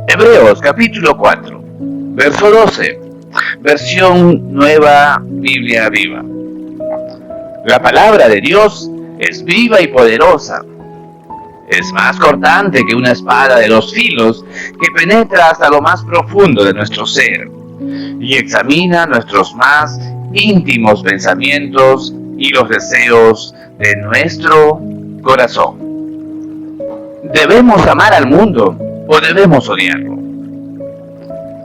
Hebreos capítulo 4, verso 12, versión Nueva Biblia Viva. La palabra de Dios es viva y poderosa. Es más cortante que una espada de dos filos que penetra hasta lo más profundo de nuestro ser y examina nuestros más íntimos pensamientos y los deseos de nuestro corazón. ¿Debemos amar al mundo o debemos odiarlo?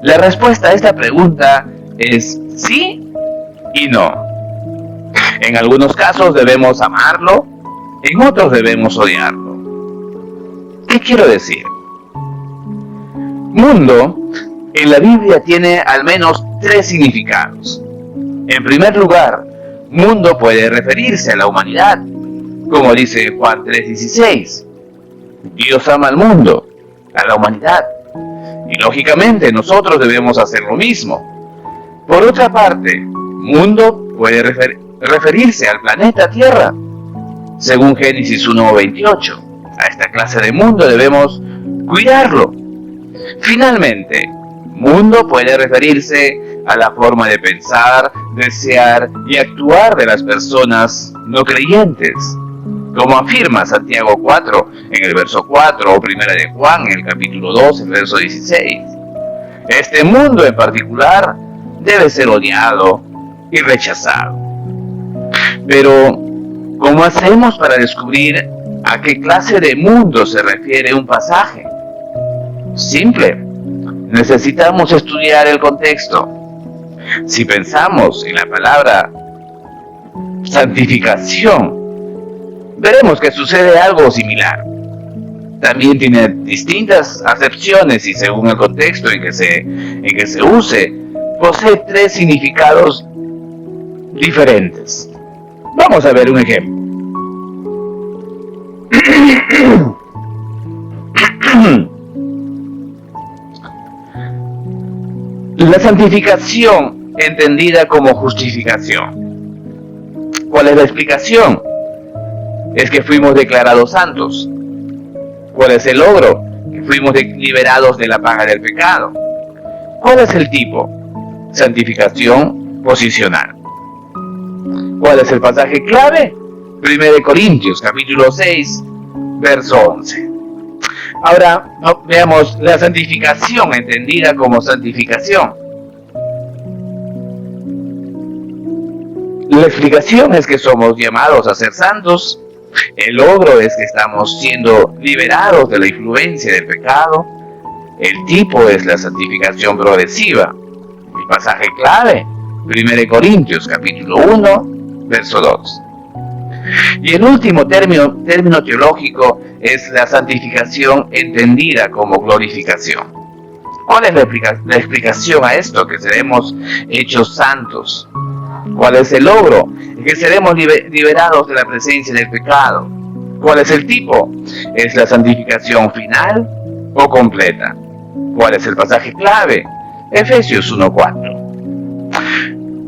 La respuesta a esta pregunta es sí y no. En algunos casos debemos amarlo, en otros debemos odiarlo. ¿Qué quiero decir? Mundo en la Biblia tiene al menos 3 significados. En primer lugar, mundo puede referirse a la humanidad, como dice Juan 3:16. Dios ama al mundo, a la humanidad, y lógicamente nosotros debemos hacer lo mismo. Por otra parte, mundo puede referirse al planeta Tierra, según Génesis 1:28. A esta clase de mundo debemos cuidarlo. Finalmente, mundo puede referirse a la forma de pensar, desear y actuar de las personas no creyentes, como afirma Santiago 4 en el verso 4 o Primera de Juan en el capítulo 2 en el verso 16. Este mundo en particular debe ser odiado y rechazado. Pero, ¿cómo hacemos para descubrir a qué clase de mundo se refiere un pasaje? Simple. Necesitamos estudiar el contexto. Si pensamos en la palabra santificación, veremos que sucede algo similar. También tiene distintas acepciones y según el contexto en que se use, posee 3 significados diferentes. Vamos a ver un ejemplo. La santificación entendida como justificación. ¿Cuál es la explicación? Es que fuimos declarados santos. ¿Cuál es el logro? Que fuimos liberados de la paga del pecado. ¿Cuál es el tipo? Santificación posicional. ¿Cuál es el pasaje clave? 1 Corintios capítulo 6, verso 11. Ahora veamos la santificación entendida como santificación. La explicación es que somos llamados a ser santos. El logro es que estamos siendo liberados de la influencia del pecado. El tipo es la santificación progresiva. El pasaje clave, 1 Corintios capítulo 1, verso 2. Y el último término teológico es la santificación entendida como glorificación. ¿Cuál es la explicación a esto? Que seremos hechos santos. ¿Cuál es el logro? Que seremos liberados de la presencia del pecado. ¿Cuál es el tipo? ¿Es la santificación final o completa? ¿Cuál es el pasaje clave? Efesios 1:4.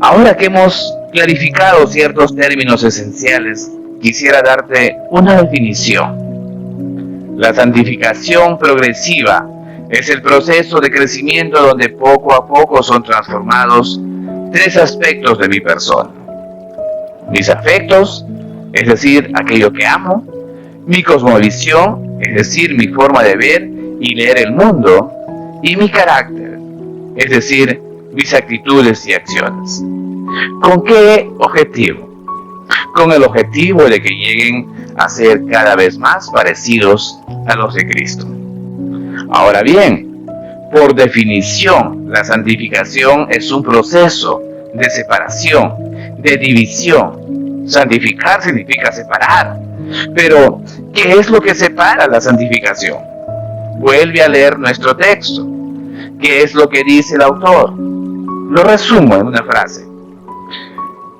Ahora que hemos clarificado ciertos términos esenciales, quisiera darte una definición. La santificación progresiva es el proceso de crecimiento donde poco a poco son transformados 3 aspectos de mi persona. Mis afectos, es decir, aquello que amo. Mi cosmovisión, es decir, mi forma de ver y leer el mundo. Y mi carácter, es decir, mis actitudes y acciones. ¿Con qué objetivo? Con el objetivo de que lleguen a ser cada vez más parecidos a los de Cristo. Ahora bien, por definición, la santificación es un proceso de separación, de división. Santificar significa separar. Pero, ¿qué es lo que separa la santificación? Vuelve a leer nuestro texto. ¿Qué es lo que dice el autor? Lo resumo en una frase.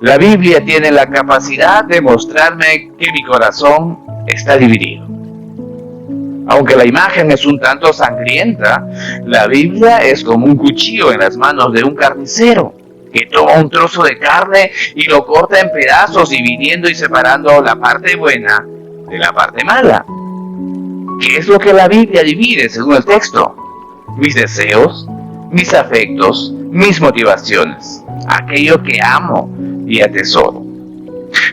La Biblia tiene la capacidad de mostrarme que mi corazón está dividido. Aunque la imagen es un tanto sangrienta, la Biblia es como un cuchillo en las manos de un carnicero que toma un trozo de carne y lo corta en pedazos, dividiendo y separando la parte buena de la parte mala. ¿Qué es lo que la Biblia divide según el texto? Mis deseos, mis afectos, mis motivaciones, aquello que amo y atesoro.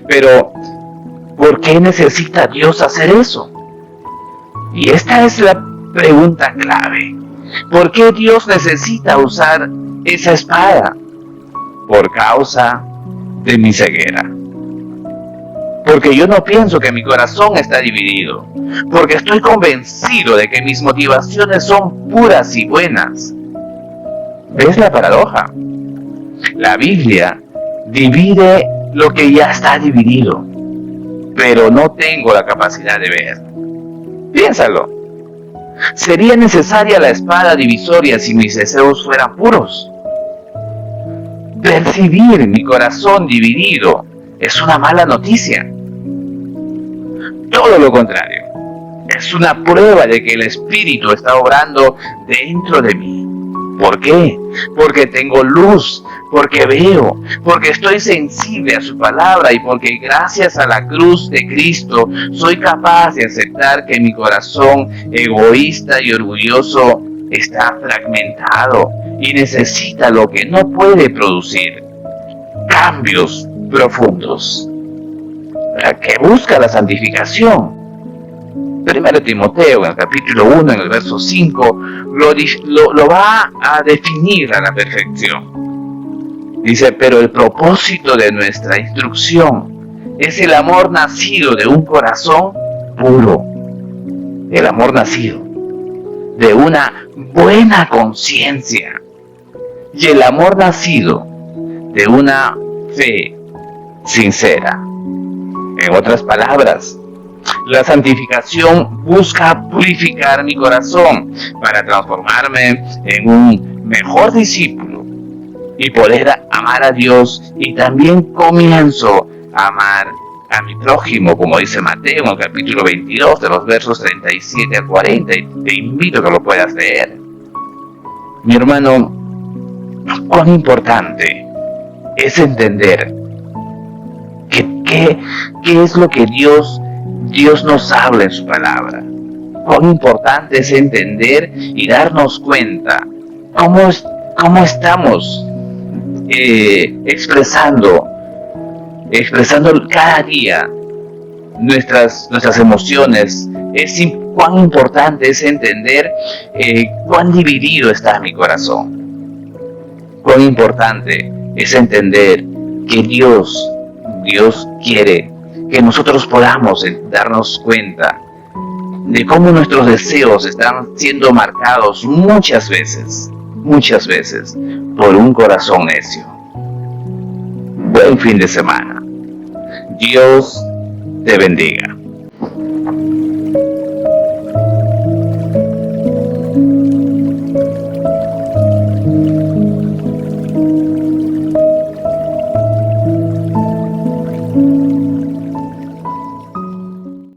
Pero, ¿por qué necesita Dios hacer eso? Y esta es la pregunta clave. ¿Por qué Dios necesita usar esa espada? Por causa de mi ceguera. Porque yo no pienso que mi corazón está dividido. Porque estoy convencido de que mis motivaciones son puras y buenas. ¿Ves la paradoja? La Biblia divide lo que ya está dividido, pero no tengo la capacidad de ver. Piénsalo. ¿Sería necesaria la espada divisoria si mis deseos fueran puros? Percibir mi corazón dividido es una mala noticia. Todo lo contrario. Es una prueba de que el Espíritu está obrando dentro de mí. ¿Por qué? Porque tengo luz, porque veo, porque estoy sensible a su palabra y porque gracias a la cruz de Cristo soy capaz de aceptar que mi corazón egoísta y orgulloso está fragmentado y necesita lo que no puede producir: cambios profundos. Que busca la santificación. 1 Timoteo, en el capítulo 1, en el verso 5, lo va a definir a la perfección. Dice: pero el propósito de nuestra instrucción es el amor nacido de un corazón puro, el amor nacido de una buena conciencia y el amor nacido de una fe sincera. En otras palabras, la santificación busca purificar mi corazón para transformarme en un mejor discípulo y poder amar a Dios, y también comienzo a amar a mi prójimo, como dice Mateo en el capítulo 22, de los versos 37 al 40, y te invito a que lo puedas leer. Mi hermano, cuán importante es entender qué es lo que Dios nos habla en su palabra. Cuán importante es entender y darnos cuenta cómo estamos expresando cada día nuestras emociones. Cuán importante es entender cuán dividido está mi corazón. Cuán importante es entender que Dios quiere que nosotros podamos darnos cuenta de cómo nuestros deseos están siendo marcados muchas veces, por un corazón necio. Buen fin de semana. Dios te bendiga.